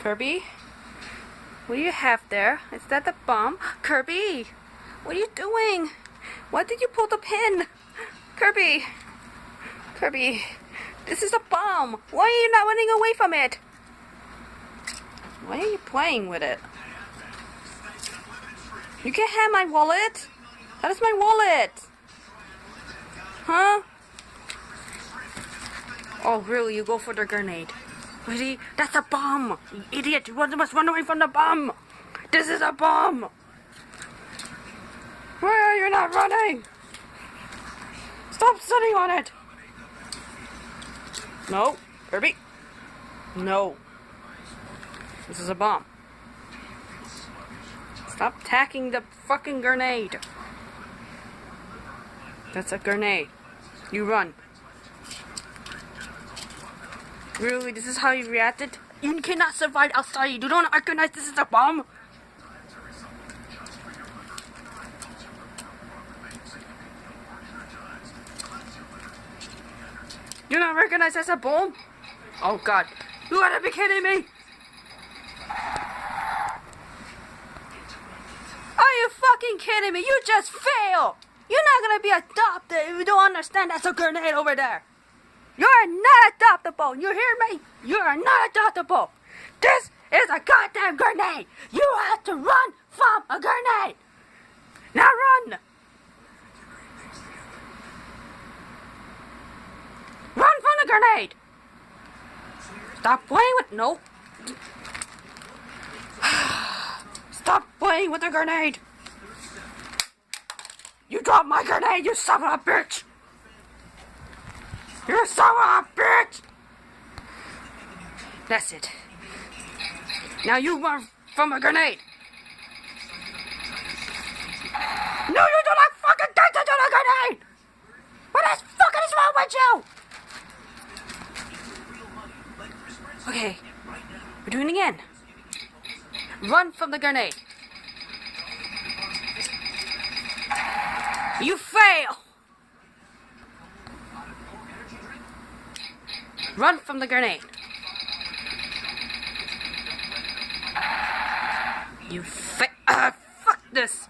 Kirby? What do you have there? Is that the bomb? Kirby! What are you doing? Why did you pull the pin? Kirby! Kirby! This is a bomb! Why are you not running away from it? Why are you playing with it? You can't have my wallet! That is my wallet! Huh? Oh, really? You go for the grenade. Really? That's a bomb! You idiot! You must run away from the bomb! This is a bomb! Why are you not running? Stop sitting on it! No, Kirby. No. This is a bomb. Stop tacking the fucking grenade. That's a grenade. You run. Really? This is how you reacted? You cannot survive outside. You don't recognize this is a bomb? You don't recognize that's a bomb? Oh god. You gotta be kidding me! Are you fucking kidding me? You just fail! You're not gonna be adopted if you don't understand that's a grenade over there. You're not adoptable. You hear me? You are not adoptable. This is a goddamn grenade. You have to run from a grenade. Now run. Run from the grenade. Stop playing with... No. Stop playing with the grenade. You dropped my grenade, you son of a bitch. You son of a bitch! That's it. Now you run from a grenade. No, you do not fucking get to the grenade! What the fucking is wrong with you? Okay, we're doing it again. Run from the grenade. You fail! Run from the grenade. You fuck this.